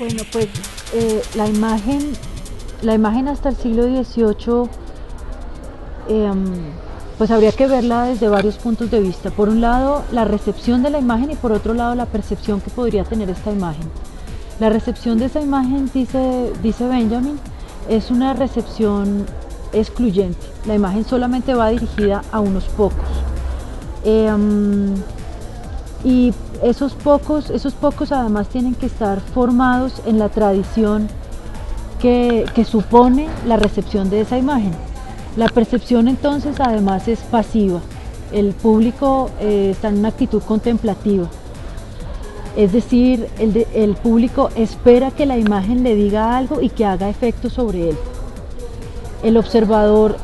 Bueno, pues la imagen hasta el siglo XVIII, pues habría que verla desde varios puntos de vista. Por un lado, la recepción de la imagen y por otro lado, la percepción que podría tener esta imagen. La recepción de esa imagen, dice Benjamin, es una recepción excluyente. La imagen solamente va dirigida a unos pocos. Y esos pocos además tienen que estar formados en la tradición que supone la recepción de esa imagen. La percepción entonces además es pasiva, el público está en una actitud contemplativa, es decir, el público espera que la imagen le diga algo y que haga efecto sobre él. El observador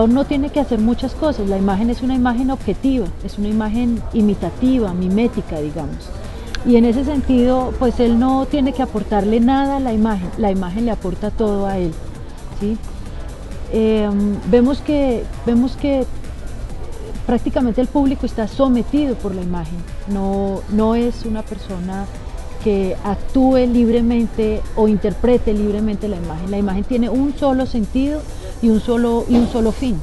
no tiene que hacer muchas cosas, la imagen es una imagen objetiva, es una imagen imitativa, mimética, digamos. Y en ese sentido, pues él no tiene que aportarle nada a la imagen le aporta todo a él, ¿sí? Vemos que prácticamente el público está sometido por la imagen, no es una persona que actúe libremente o interprete libremente la imagen tiene un solo sentido y un solo fin.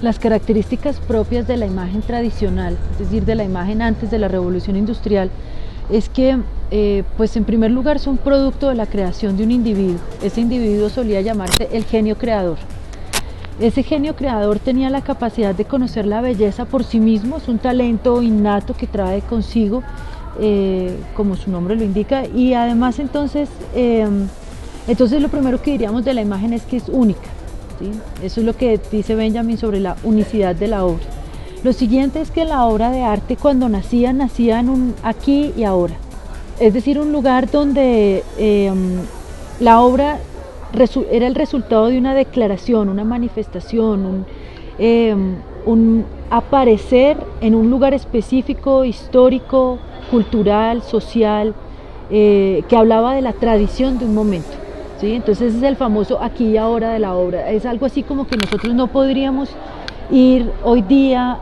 Las características propias de la imagen tradicional, es decir, de la imagen antes de la Revolución Industrial, es que, pues en primer lugar, son producto de la creación de un individuo. Ese individuo solía llamarse el genio creador. Ese genio creador tenía la capacidad de conocer la belleza por sí mismo, es un talento innato que trae consigo, como su nombre lo indica, y además entonces lo primero que diríamos de la imagen es que es única, ¿sí? Eso es lo que dice Benjamin sobre la unicidad de la obra. Lo siguiente es que la obra de arte cuando nacía en un aquí y ahora, es decir, un lugar donde la obra era el resultado de una declaración, una manifestación, un aparecer en un lugar específico, histórico, cultural, social, que hablaba de la tradición de un momento, ¿sí? Entonces ese es el famoso aquí y ahora de la obra. Es algo así como que nosotros no podríamos ir hoy día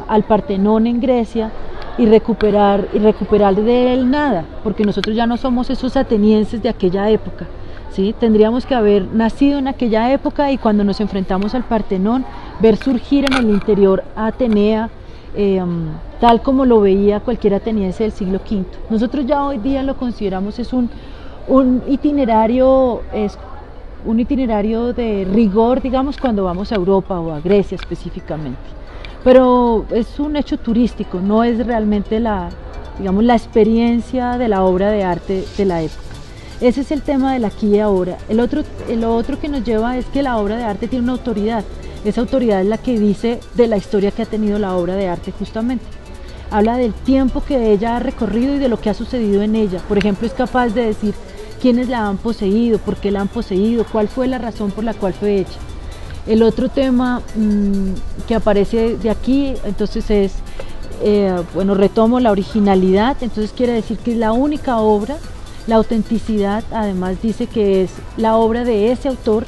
al Partenón en Grecia y recuperar de él nada, porque nosotros ya no somos esos atenienses de aquella época. ¿Sí? Tendríamos que haber nacido en aquella época y cuando nos enfrentamos al Partenón, ver surgir en el interior a Atenea, tal como lo veía cualquier ateniense del siglo V. Nosotros ya hoy día lo consideramos un itinerario de rigor, digamos, cuando vamos a Europa o a Grecia específicamente. Pero es un hecho turístico, no es realmente la experiencia de la obra de arte de la época. Ese es el tema del aquí y ahora. Lo otro que nos lleva es que la obra de arte tiene una autoridad. Esa autoridad es la que dice de la historia que ha tenido la obra de arte justamente. Habla del tiempo que ella ha recorrido y de lo que ha sucedido en ella. Por ejemplo, es capaz de decir quiénes la han poseído, por qué la han poseído, cuál fue la razón por la cual fue hecha. El otro tema que aparece de aquí, entonces es, retomo la originalidad, entonces quiere decir que es la única obra. La autenticidad además dice que es la obra de ese autor,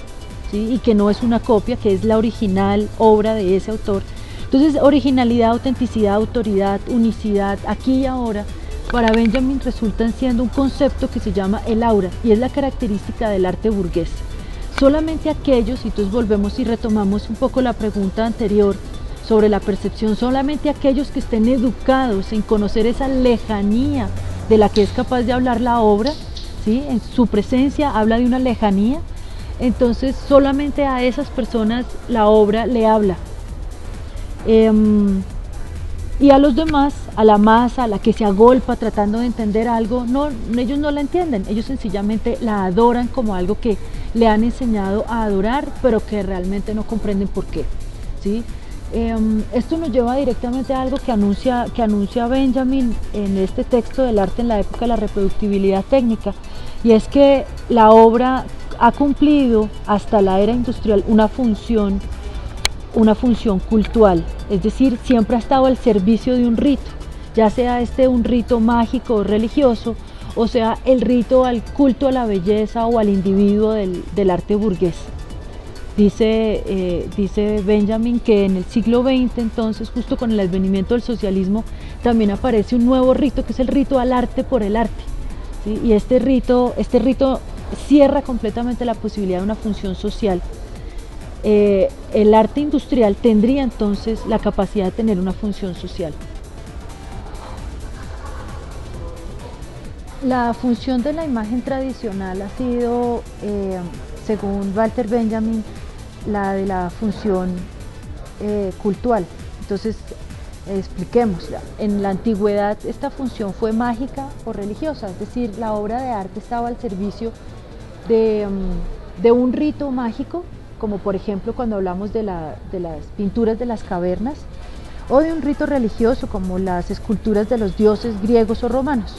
¿sí? Y que no es una copia, que es la original obra de ese autor. Entonces originalidad, autenticidad, autoridad, unicidad, aquí y ahora, para Benjamin resultan siendo un concepto que se llama el aura y es la característica del arte burgués. Solamente aquellos, y entonces volvemos y retomamos un poco la pregunta anterior sobre la percepción, solamente aquellos que estén educados en conocer esa lejanía de la que es capaz de hablar la obra, ¿sí? En su presencia habla de una lejanía, entonces solamente a esas personas la obra le habla. Y a los demás, a la masa, a la que se agolpa tratando de entender algo, ellos no la entienden, ellos sencillamente la adoran como algo que le han enseñado a adorar, pero que realmente no comprenden por qué, ¿sí? Esto nos lleva directamente a algo que anuncia Benjamin en este texto del arte en la época de la reproductibilidad técnica, y es que la obra ha cumplido hasta la era industrial una función cultural, es decir, siempre ha estado al servicio de un rito, ya sea un rito mágico o religioso, o sea el rito al culto a la belleza o al individuo del arte burgués. Dice Benjamin que en el siglo XX, entonces, justo con el advenimiento del socialismo, también aparece un nuevo rito, que es el rito al arte por el arte, ¿sí? Y este rito cierra completamente la posibilidad de una función social. El arte industrial tendría entonces la capacidad de tener una función social. La función de la imagen tradicional ha sido, según Walter Benjamin, la de la función cultural. Entonces, expliquémosla. En la antigüedad esta función fue mágica o religiosa, es decir, la obra de arte estaba al servicio de un rito mágico, como por ejemplo cuando hablamos de las pinturas de las cavernas, o de un rito religioso como las esculturas de los dioses griegos o romanos.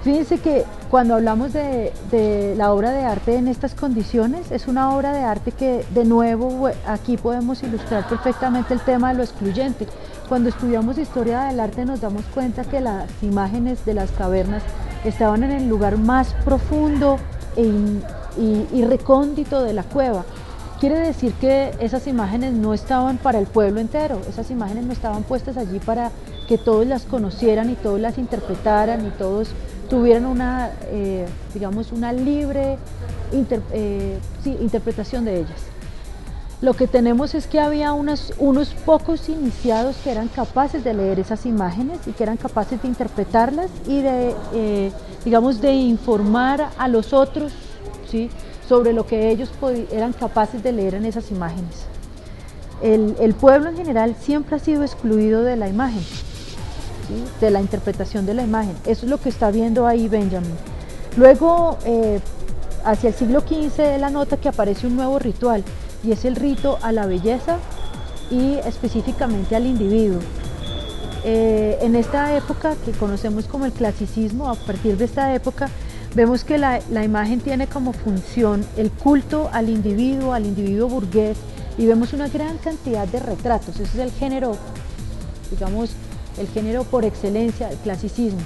Fíjense que cuando hablamos de la obra de arte en estas condiciones, es una obra de arte que, de nuevo, aquí podemos ilustrar perfectamente el tema de lo excluyente. Cuando estudiamos historia del arte nos damos cuenta que las imágenes de las cavernas estaban en el lugar más profundo y recóndito de la cueva. Quiere decir que esas imágenes no estaban para el pueblo entero, esas imágenes no estaban puestas allí para que todos las conocieran y todos las interpretaran y todos tuvieran una, digamos, una libre interpretación de ellas. Lo que tenemos es que había unos pocos iniciados que eran capaces de leer esas imágenes y que eran capaces de interpretarlas y de, digamos, de informar a los otros, ¿sí?, sobre lo que ellos eran capaces de leer en esas imágenes. El pueblo en general siempre ha sido excluido de la imagen, ¿sí?, de la interpretación de la imagen. Eso es lo que está viendo ahí Benjamin. Luego, hacia el siglo XV, él anota que aparece un nuevo ritual, y es el rito a la belleza y específicamente al individuo. En esta época que conocemos como el clasicismo, a partir de esta época, vemos que la imagen tiene como función el culto al individuo burgués, y vemos una gran cantidad de retratos. Ese es el género, digamos, el género por excelencia, el clasicismo.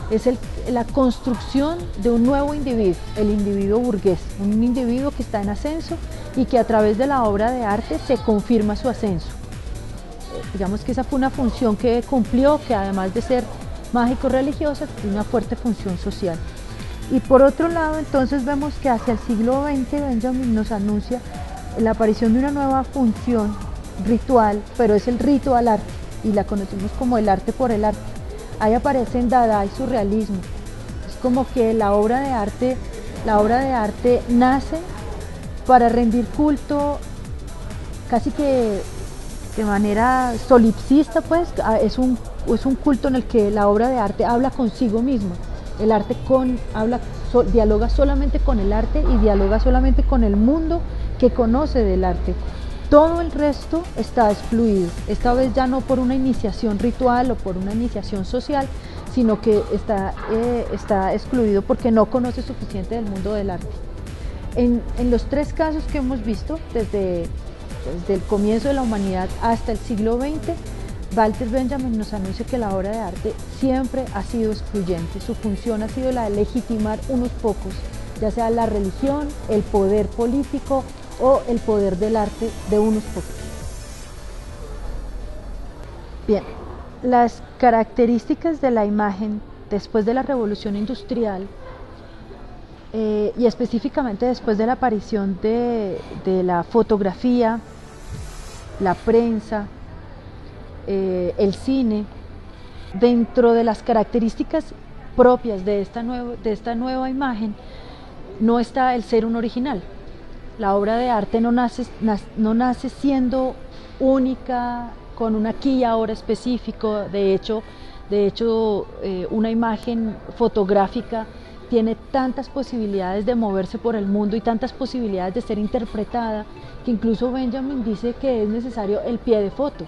Es la construcción de un nuevo individuo, el individuo burgués, un individuo que está en ascenso y que a través de la obra de arte se confirma su ascenso. Digamos que esa fue una función que cumplió, que además de ser mágico-religiosa, tiene una fuerte función social. Y por otro lado, entonces vemos que hacia el siglo XX Benjamin nos anuncia la aparición de una nueva función ritual, pero es el rito al arte, y la conocemos como el arte por el arte. Ahí aparecen Dada y surrealismo. Es como que la obra de arte nace para rendir culto casi que de manera solipsista, pues. Es un culto en el que la obra de arte habla consigo misma. El arte dialoga solamente con el arte y dialoga solamente con el mundo que conoce del arte. Todo el resto está excluido, esta vez ya no por una iniciación ritual o por una iniciación social, sino que está excluido porque no conoce suficiente del mundo del arte. En los tres casos que hemos visto, desde el comienzo de la humanidad hasta el siglo XX, Walter Benjamin nos anuncia que la obra de arte siempre ha sido excluyente. Su función ha sido la de legitimar unos pocos, ya sea la religión, el poder político o el poder del arte de unos pocos. Bien, las características de la imagen después de la revolución industrial y específicamente después de la aparición de la fotografía, la prensa, el cine, dentro de las características propias de esta nueva imagen no está el ser un original. La obra de arte no nace siendo única, con un aquí y ahora específico. De hecho, una imagen fotográfica tiene tantas posibilidades de moverse por el mundo y tantas posibilidades de ser interpretada, que incluso Benjamin dice que es necesario el pie de foto,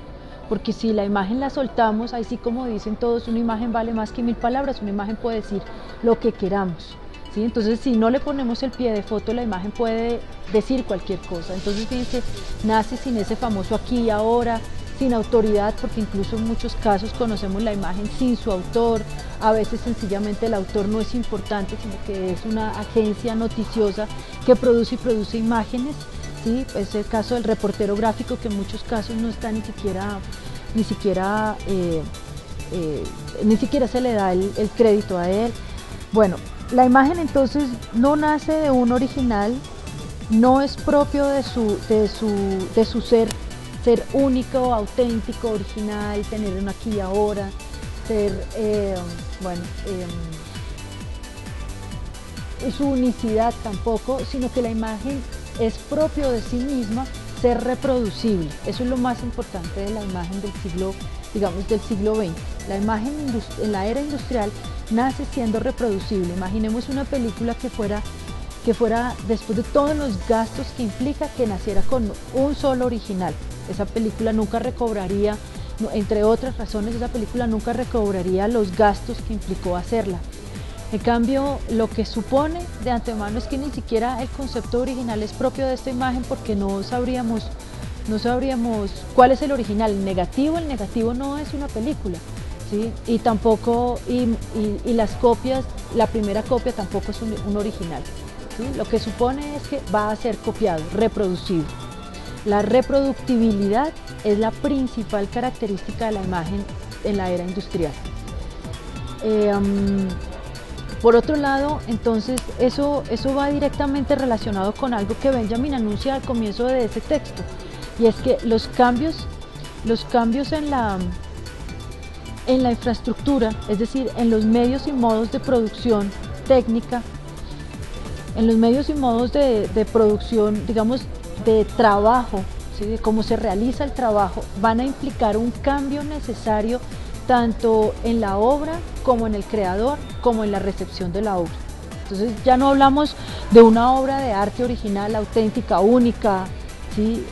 porque si la imagen la soltamos, ahí sí, como dicen todos, una imagen vale más que 1000 palabras, una imagen puede decir lo que queramos, ¿sí? Entonces, si no le ponemos el pie de foto, la imagen puede decir cualquier cosa. Entonces, fíjense, nace sin ese famoso aquí y ahora, sin autoridad, porque incluso en muchos casos conocemos la imagen sin su autor. A veces sencillamente el autor no es importante, sino que es una agencia noticiosa que produce imágenes ¿sí? Es el caso del reportero gráfico, que en muchos casos no está ni siquiera se le da el crédito a él. Bueno, la imagen entonces no nace de un original, no es propio de su ser único, auténtico, original, tener un aquí y ahora, su unicidad tampoco, sino que la imagen es propio de sí misma, ser reproducible. Eso es lo más importante de la imagen del siglo XX. La imagen en la era industrial nace siendo reproducible. Imaginemos una película que fuera, después de todos los gastos que implica, que naciera con un solo original. Esa película nunca recobraría, entre otras razones, esa película nunca recobraría los gastos que implicó hacerla. En cambio, lo que supone de antemano es que ni siquiera el concepto original es propio de esta imagen, porque no sabríamos cuál es el original. El negativo no es una película, ¿sí? Y tampoco, y las copias, la primera copia tampoco es un original, ¿sí? Lo que supone es que va a ser copiado, reproducible. La reproductibilidad es la principal característica de la imagen en la era industrial. Por otro lado, entonces, eso va directamente relacionado con algo que Benjamin anuncia al comienzo de ese texto, y es que los cambios en la infraestructura, es decir, en los medios y modos de producción técnica, en los medios y modos de producción, digamos, de trabajo, ¿sí? De cómo se realiza el trabajo, van a implicar un cambio necesario tanto en la obra como en el creador, como en la recepción de la obra. Entonces ya no hablamos de una obra de arte original, auténtica, única, ¿sí?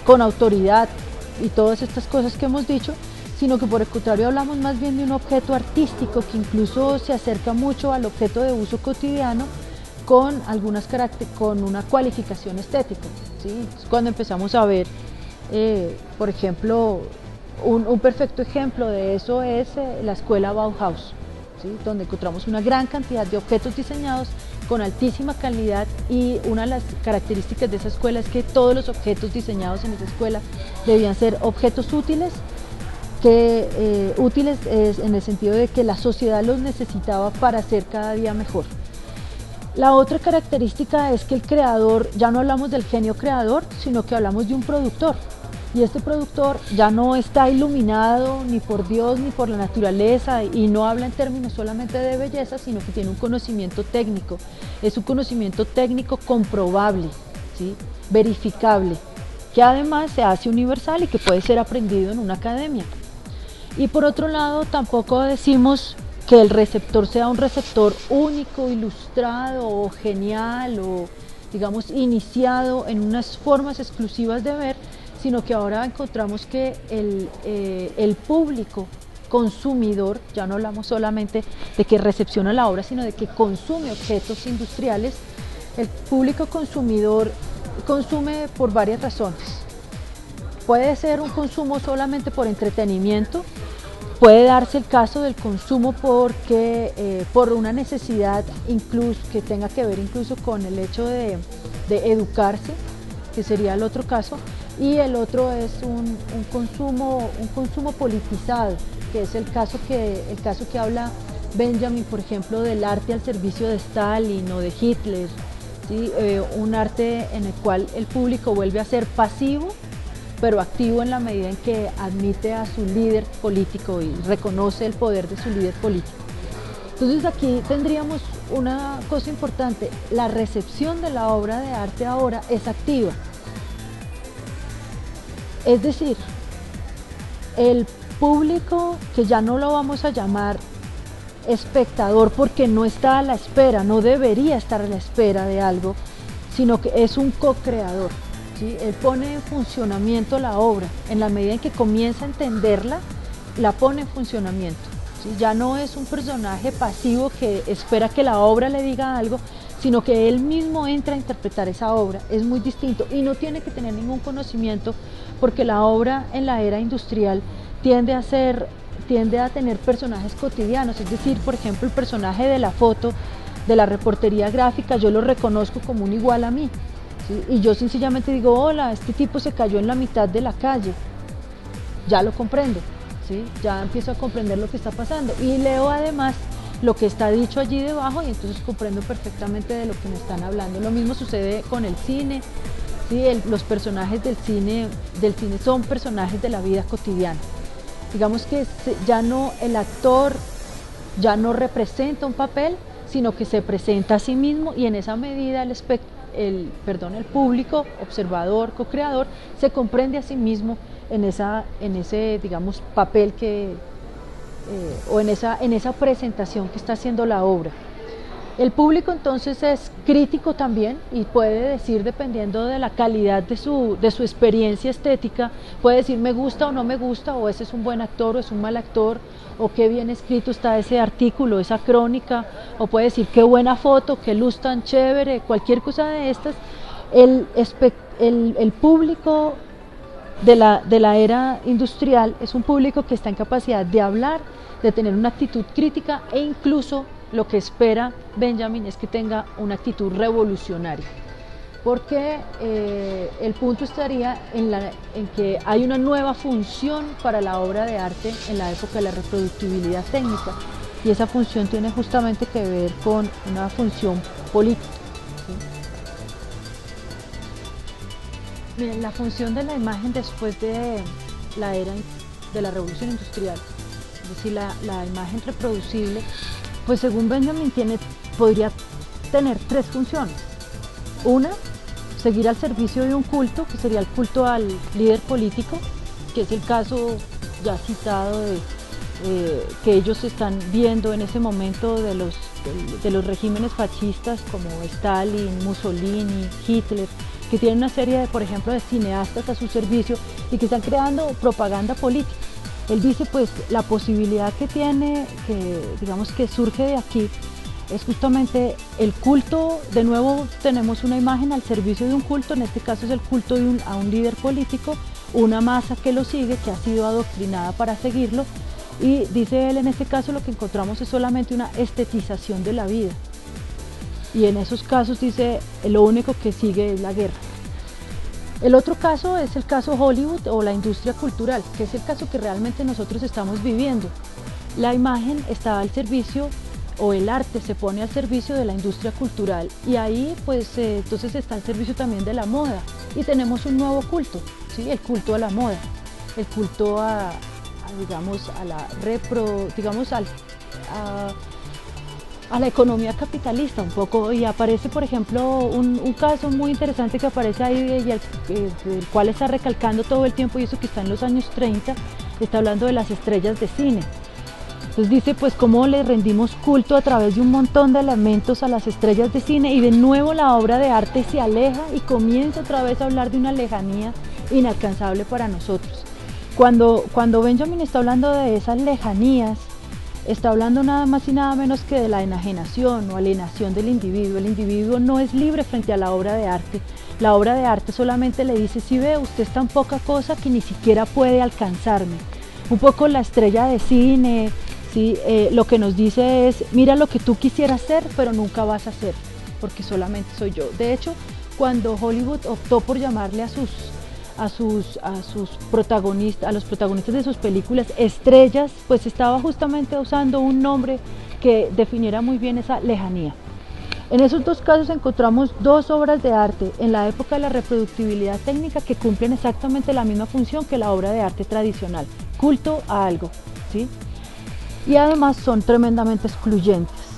Con autoridad y todas estas cosas que hemos dicho, sino que por el contrario hablamos más bien de un objeto artístico que incluso se acerca mucho al objeto de uso cotidiano, con una cualificación estética, ¿sí? Cuando empezamos a ver, por ejemplo, un perfecto ejemplo de eso es la escuela Bauhaus, ¿sí? Donde encontramos una gran cantidad de objetos diseñados con altísima calidad, y una de las características de esa escuela es que todos los objetos diseñados en esa escuela debían ser objetos útiles, útiles en el sentido de que la sociedad los necesitaba para ser cada día mejor. La otra característica es que el creador, ya no hablamos del genio creador, sino que hablamos de un productor. Y este productor ya no está iluminado ni por Dios ni por la naturaleza, y no habla en términos solamente de belleza, sino que tiene un conocimiento técnico. Es un conocimiento técnico comprobable, ¿sí? Verificable, que además se hace universal y que puede ser aprendido en una academia. Y por otro lado, tampoco decimos que el receptor sea un receptor único, ilustrado o genial, o digamos iniciado en unas formas exclusivas de ver, sino que ahora encontramos que el público consumidor, ya no hablamos solamente de que recepciona la obra, sino de que consume objetos industriales. El público consumidor consume por varias razones. Puede ser un consumo solamente por entretenimiento, puede darse el caso del consumo por una necesidad, incluso que tenga que ver incluso con el hecho de educarse, que sería el otro caso, y el otro es un consumo politizado, que es el caso que habla Benjamin, por ejemplo, del arte al servicio de Stalin o de Hitler, ¿sí? Un arte en el cual el público vuelve a ser pasivo, pero activo en la medida en que admite a su líder político y reconoce el poder de su líder político. Entonces aquí tendríamos una cosa importante: la recepción de la obra de arte ahora es activa. Es decir, el público, que ya no lo vamos a llamar espectador porque no está a la espera, no debería estar a la espera de algo, sino que es un co-creador, ¿sí? Él pone en funcionamiento la obra, en la medida en que comienza a entenderla, la pone en funcionamiento, ¿sí? Ya no es un personaje pasivo que espera que la obra le diga algo, sino que él mismo entra a interpretar esa obra. Es muy distinto y no tiene que tener ningún conocimiento, porque la obra en la era industrial tiende a tener personajes cotidianos. Es decir, por ejemplo, el personaje de la foto, de la reportería gráfica, yo lo reconozco como un igual a mí, ¿sí? Y yo sencillamente digo, hola, este tipo se cayó en la mitad de la calle, ya lo comprendo, ¿sí? Ya empiezo a comprender lo que está pasando y leo además lo que está dicho allí debajo y entonces comprendo perfectamente de lo que me están hablando. Lo mismo sucede con el cine, ¿sí? Los personajes del cine son personajes de la vida cotidiana. Digamos que ya no, el actor ya no representa un papel, sino que se presenta a sí mismo y en esa medida el público, observador, co-creador, se comprende a sí mismo en ese, digamos, papel o en esa presentación que está haciendo la obra. El público entonces es crítico también y puede decir, dependiendo de la calidad de su experiencia estética, puede decir me gusta o no me gusta, o ese es un buen actor o es un mal actor, o qué bien escrito está ese artículo, esa crónica, o puede decir qué buena foto, qué luz tan chévere, cualquier cosa de estas. El público de la era industrial es un público que está en capacidad de hablar, de tener una actitud crítica e incluso lo que espera Benjamin es que tenga una actitud revolucionaria, porque el punto estaría en que hay una nueva función para la obra de arte en la época de la reproductibilidad técnica y esa función tiene justamente que ver con una función política. ¿Sí? Miren, la función de la imagen después de la era de la revolución industrial, es decir, la imagen reproducible, pues según Benjamin podría tener tres funciones. Una, seguir al servicio de un culto, que sería el culto al líder político, que es el caso ya citado que ellos están viendo en ese momento de los regímenes fascistas como Stalin, Mussolini, Hitler, que tienen una serie, por ejemplo, de cineastas a su servicio y que están creando propaganda política. Él dice, pues, la posibilidad que tiene, digamos que surge de aquí, es justamente el culto. De nuevo tenemos una imagen al servicio de un culto, en este caso es el culto a un líder político, una masa que lo sigue, que ha sido adoctrinada para seguirlo, y dice él, en este caso lo que encontramos es solamente una estetización de la vida, y en esos casos dice, lo único que sigue es la guerra. El otro caso es el caso Hollywood o la industria cultural, que es el caso que realmente nosotros estamos viviendo. La imagen está al servicio, o el arte se pone al servicio de la industria cultural, y ahí pues entonces está al servicio también de la moda, y tenemos un nuevo culto, ¿sí? El culto a la moda, el culto digamos, a la a la economía capitalista un poco, y aparece por ejemplo un caso muy interesante que aparece ahí y el cual está recalcando todo el tiempo, y eso que está en los años 30, está hablando de las estrellas de cine. Entonces dice, pues cómo le rendimos culto a través de un montón de elementos a las estrellas de cine, y de nuevo la obra de arte se aleja y comienza otra vez a hablar de una lejanía inalcanzable para nosotros. Cuando Benjamin está hablando de esas lejanías, está hablando nada más y nada menos que de la enajenación o alienación del individuo. El individuo no es libre frente a la obra de arte. La obra de arte solamente le dice, si ve, usted es tan poca cosa que ni siquiera puede alcanzarme. Un poco la estrella de cine, ¿sí? Lo que nos dice es, mira lo que tú quisieras ser, pero nunca vas a ser, porque solamente soy yo. De hecho, cuando Hollywood optó por llamarle a los protagonistas de sus películas estrellas, pues estaba justamente usando un nombre que definiera muy bien esa lejanía. En esos dos casos encontramos dos obras de arte en la época de la reproductibilidad técnica que cumplen exactamente la misma función que la obra de arte tradicional, culto a algo, ¿sí? Y además son tremendamente excluyentes.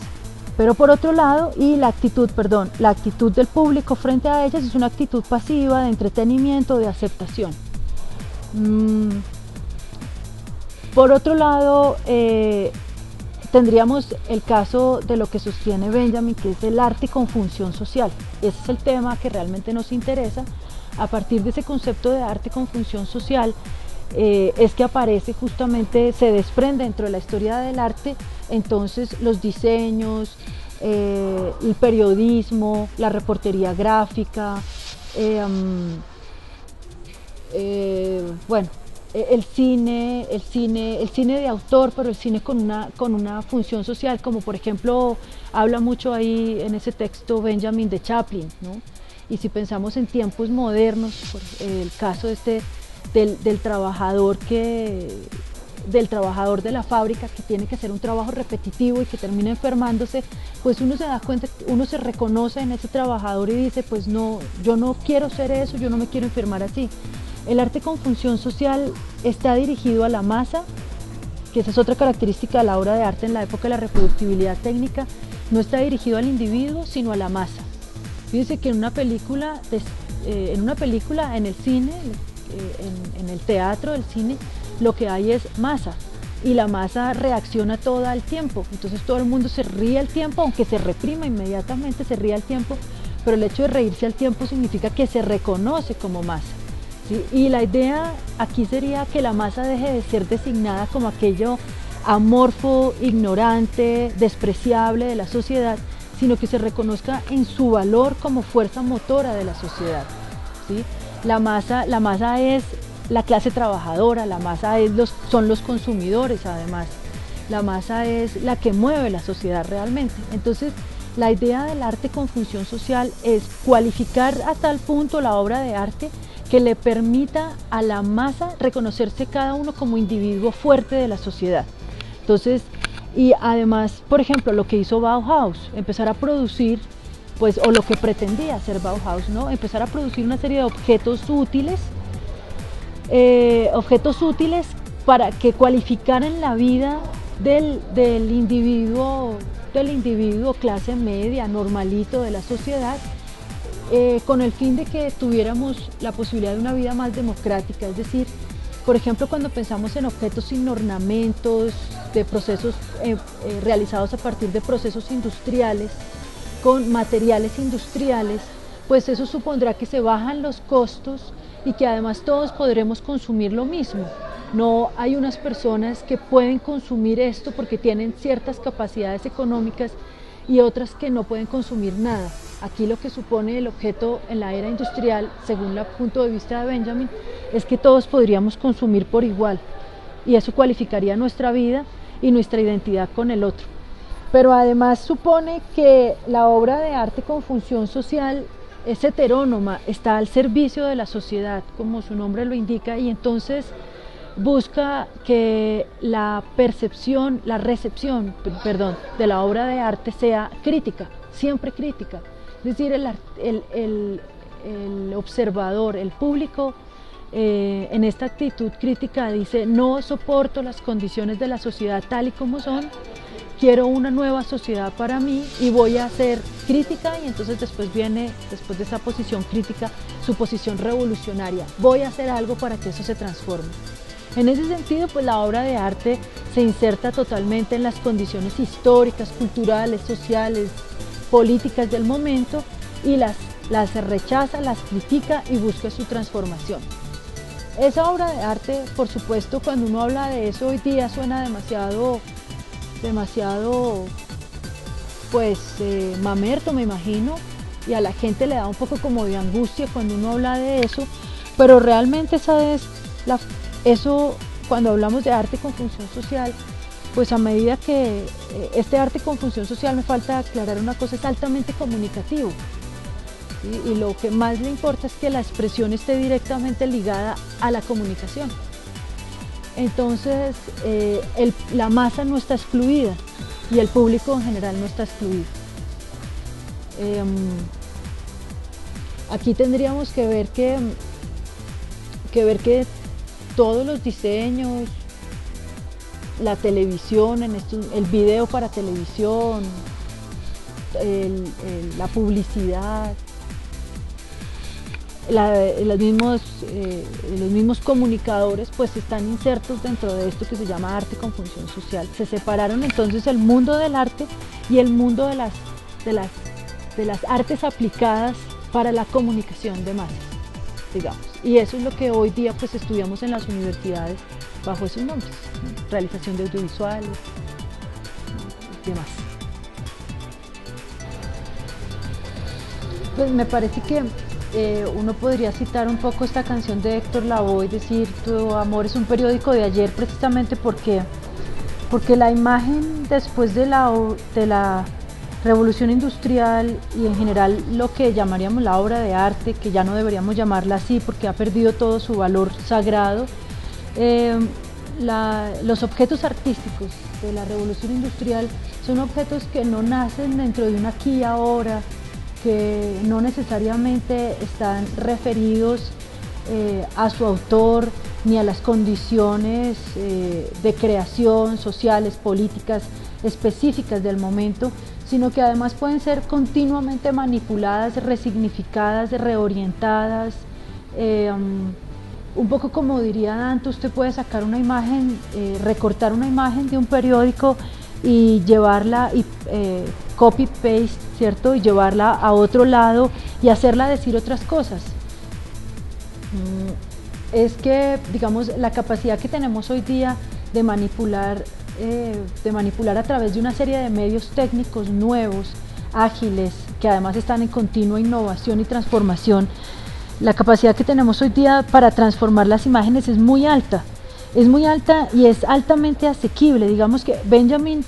Pero por otro lado, la actitud del público frente a ellas es una actitud pasiva, de entretenimiento, de aceptación. Por otro lado, tendríamos el caso de lo que sostiene Benjamin, que es el arte con función social. Ese es el tema que realmente nos interesa. A partir de ese concepto de arte con función social, es que aparece justamente, se desprende dentro de la historia del arte, entonces los diseños, el periodismo, la reportería gráfica, bueno, el cine de autor, pero el cine con una función social, como por ejemplo habla mucho ahí en ese texto Benjamin de Chaplin, ¿no? y si pensamos en tiempos modernos, por el caso del trabajador de la fábrica que tiene que hacer un trabajo repetitivo y que termina enfermándose, pues uno se da cuenta, uno se reconoce en ese trabajador y dice, pues no, yo no quiero ser eso, yo no me quiero enfermar así. El arte con función social está dirigido a la masa, que esa es otra característica de la obra de arte en la época de la reproductibilidad técnica, no está dirigido al individuo, sino a la masa. Fíjense que en una película, en el cine, en el teatro, el cine, lo que hay es masa, y la masa reacciona todo el tiempo, entonces todo el mundo se ríe al tiempo, aunque se reprima inmediatamente, se ríe al tiempo, pero el hecho de reírse al tiempo significa que se reconoce como masa. ¿Sí? Y la idea aquí sería que la masa deje de ser designada como aquello amorfo, ignorante, despreciable de la sociedad, sino que se reconozca en su valor como fuerza motora de la sociedad. ¿Sí? La masa es la clase trabajadora, la masa son los consumidores además, la masa es la que mueve la sociedad realmente. Entonces, la idea del arte con función social es cualificar a tal punto la obra de arte que le permita a la masa reconocerse cada uno como individuo fuerte de la sociedad. Entonces, y además, por ejemplo, lo que hizo Bauhaus, empezar a producir, pues, o lo que pretendía hacer Bauhaus, ¿no? Empezar a producir una serie de objetos útiles para que cualificaran la vida del individuo clase media, normalito de la sociedad, con el fin de que tuviéramos la posibilidad de una vida más democrática. Es decir, por ejemplo, cuando pensamos en objetos sin ornamentos, de procesos realizados a partir de procesos industriales, con materiales industriales, pues eso supondrá que se bajan los costos y que además todos podremos consumir lo mismo. No hay unas personas que pueden consumir esto porque tienen ciertas capacidades económicas y otras que no pueden consumir nada. Aquí lo que supone el objeto en la era industrial, según el punto de vista de Benjamin, es que todos podríamos consumir por igual y eso cualificaría nuestra vida y nuestra identidad con el otro. Pero además supone que la obra de arte con función social es heterónoma, está al servicio de la sociedad, como su nombre lo indica, y entonces busca que la recepción de la obra de arte sea crítica, siempre crítica. Es decir, el observador, el público, en esta actitud crítica dice, no soporto las condiciones de la sociedad tal y como son, quiero una nueva sociedad para mí y voy a ser crítica, y entonces después de esa posición crítica, su posición revolucionaria. Voy a hacer algo para que eso se transforme. En ese sentido, pues la obra de arte se inserta totalmente en las condiciones históricas, culturales, sociales, políticas del momento y las rechaza, las critica y busca su transformación. Esa obra de arte, por supuesto, cuando uno habla de eso hoy día suena demasiado pues mamerto, me imagino, y a la gente le da un poco como de angustia cuando uno habla de eso, pero realmente eso cuando hablamos de arte con función social, pues a medida que este arte con función social, me falta aclarar una cosa, es altamente comunicativo, ¿sí? Y lo que más le importa es que la expresión esté directamente ligada a la comunicación. Entonces, la masa no está excluida y el público en general no está excluido. Aquí tendríamos que ver que todos los diseños, la televisión, el video para televisión, la publicidad, los mismos comunicadores pues están insertos dentro de esto que se llama arte con función social. Se separaron entonces el mundo del arte y el mundo de las artes aplicadas para la comunicación de masas, digamos. Y eso es lo que hoy día pues estudiamos en las universidades bajo esos nombres, ¿no? Realización de audiovisuales, ¿no? Demás. Pues me parece que uno podría citar un poco esta canción de Héctor Lavoe, decir, tu amor es un periódico de ayer, precisamente porque la imagen después de la revolución industrial y en general lo que llamaríamos la obra de arte, que ya no deberíamos llamarla así porque ha perdido todo su valor sagrado, los objetos artísticos de la revolución industrial son objetos que no nacen dentro de un aquí y ahora, que no necesariamente están referidos a su autor ni a las condiciones de creación sociales, políticas específicas del momento, sino que además pueden ser continuamente manipuladas, resignificadas, reorientadas. Un poco como diría Dante, usted puede sacar una imagen, recortar una imagen de un periódico y llevarla, copy-paste, ¿cierto? Y llevarla a otro lado y hacerla decir otras cosas. Es que, digamos, la capacidad que tenemos hoy día de manipular a través de una serie de medios técnicos nuevos, ágiles, que además están en continua innovación y transformación, la capacidad que tenemos hoy día para transformar las imágenes es muy alta y es altamente asequible. Digamos que Benjamin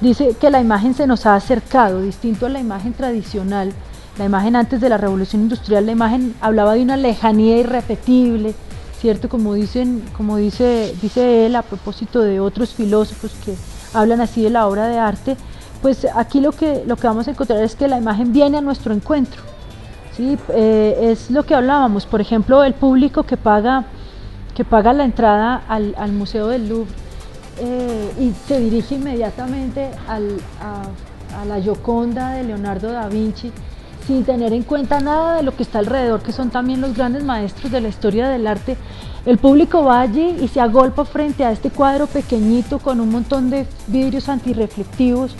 dice que la imagen se nos ha acercado, distinto a la imagen tradicional, la imagen antes de la revolución industrial. La imagen hablaba de una lejanía irrepetible, ¿cierto? Como dice él a propósito de otros filósofos que hablan así de la obra de arte. Pues aquí lo que vamos a encontrar es que la imagen viene a nuestro encuentro, ¿sí? Es lo que hablábamos, por ejemplo, el público que paga la entrada al Museo del Louvre y se dirige inmediatamente a la Gioconda de Leonardo da Vinci, sin tener en cuenta nada de lo que está alrededor, que son también los grandes maestros de la historia del arte. El público va allí y se agolpa frente a este cuadro pequeñito con un montón de vidrios antirreflectivos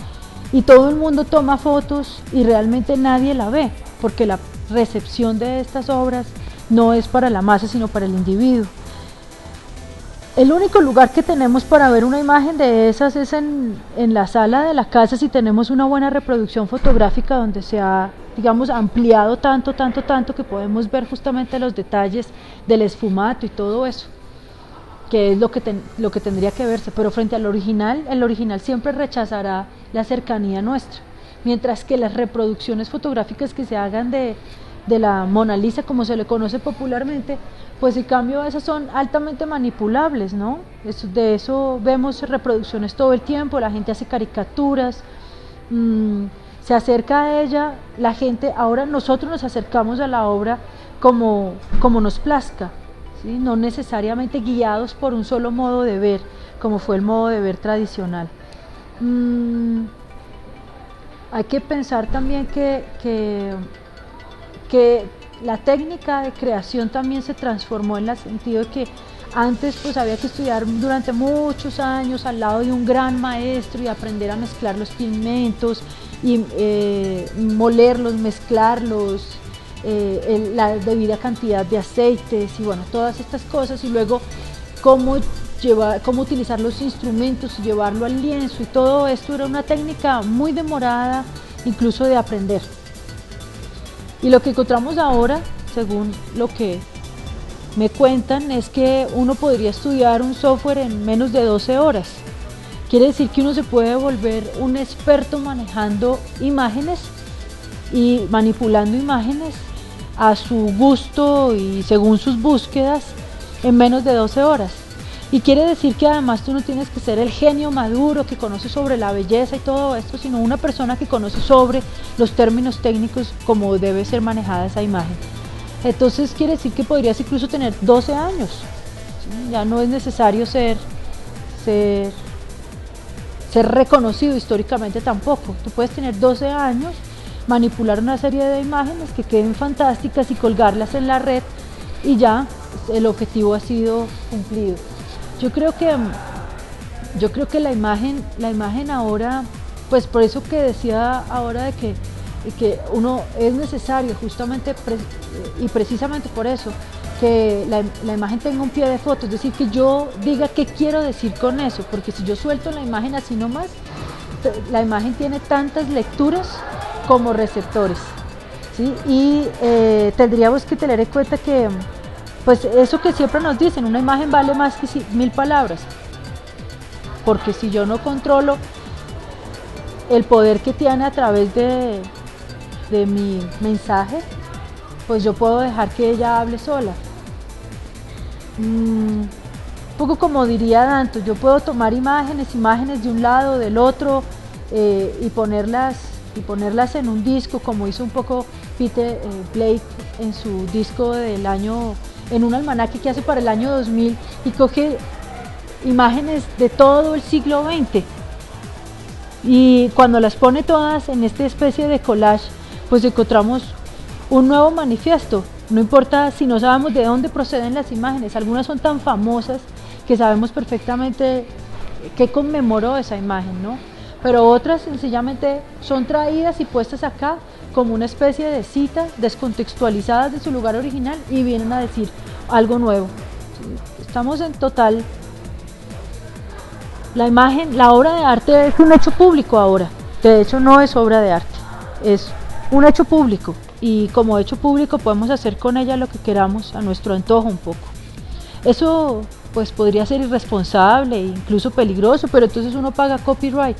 y todo el mundo toma fotos y realmente nadie la ve, porque la recepción de estas obras no es para la masa sino para el individuo. El único lugar que tenemos para ver una imagen de esas es en la sala de la casa, si tenemos una buena reproducción fotográfica donde se ha, digamos, ampliado tanto que podemos ver justamente los detalles del esfumato y todo eso, que es lo que tendría que verse. Pero frente al original, el original siempre rechazará la cercanía nuestra, mientras que las reproducciones fotográficas que se hagan de la Mona Lisa, como se le conoce popularmente, pues en cambio esas son altamente manipulables, ¿no? De eso vemos reproducciones todo el tiempo, la gente hace caricaturas, se acerca a ella, la gente, ahora nosotros nos acercamos a la obra como nos plazca, ¿sí? No necesariamente guiados por un solo modo de ver, como fue el modo de ver tradicional. Hay que pensar también que la técnica de creación también se transformó en el sentido de que antes pues había que estudiar durante muchos años al lado de un gran maestro y aprender a mezclar los pigmentos y molerlos, mezclarlos, la debida cantidad de aceites y bueno, todas estas cosas, y luego cómo utilizar los instrumentos y llevarlo al lienzo, y todo esto era una técnica muy demorada incluso de aprender. Y lo que encontramos ahora, según lo que me cuentan, es que uno podría estudiar un software en menos de 12 horas. Quiere decir que uno se puede volver un experto manejando imágenes y manipulando imágenes a su gusto y según sus búsquedas en menos de 12 horas. Y quiere decir que además tú no tienes que ser el genio maduro que conoce sobre la belleza y todo esto, sino una persona que conoce sobre los términos técnicos como debe ser manejada esa imagen. Entonces quiere decir que podrías incluso tener 12 años, ¿sí? Ya no es necesario ser reconocido históricamente tampoco. Tú puedes tener 12 años, manipular una serie de imágenes que queden fantásticas y colgarlas en la red y ya el objetivo ha sido cumplido. Yo creo que la imagen ahora, pues por eso que decía ahora de que uno es necesario justamente y precisamente por eso que la imagen tenga un pie de foto, es decir, que yo diga qué quiero decir con eso, porque si yo suelto la imagen así nomás, la imagen tiene tantas lecturas como receptores, ¿sí? Y tendríamos que tener en cuenta que pues eso que siempre nos dicen, una imagen vale más que 1000 palabras, porque si yo no controlo el poder que tiene a través de mi mensaje, pues yo puedo dejar que ella hable sola. Un poco como diría Danto, yo puedo tomar imágenes de un lado, del otro, y ponerlas en un disco, como hizo un poco Peter Blake en su disco del año, en un almanaque que hace para el año 2000, y coge imágenes de todo el siglo XX, y cuando las pone todas en esta especie de collage, pues encontramos un nuevo manifiesto. No importa si no sabemos de dónde proceden las imágenes, algunas son tan famosas que sabemos perfectamente qué conmemoró esa imagen, ¿no? Pero otras sencillamente son traídas y puestas acá como una especie de cita, descontextualizadas de su lugar original, y vienen a decir algo nuevo. Estamos en total... La imagen, la obra de arte es un hecho público ahora. De hecho, no es obra de arte, es un hecho público, y como hecho público podemos hacer con ella lo que queramos a nuestro antojo un poco. Eso pues podría ser irresponsable e incluso peligroso, pero entonces uno paga copyright.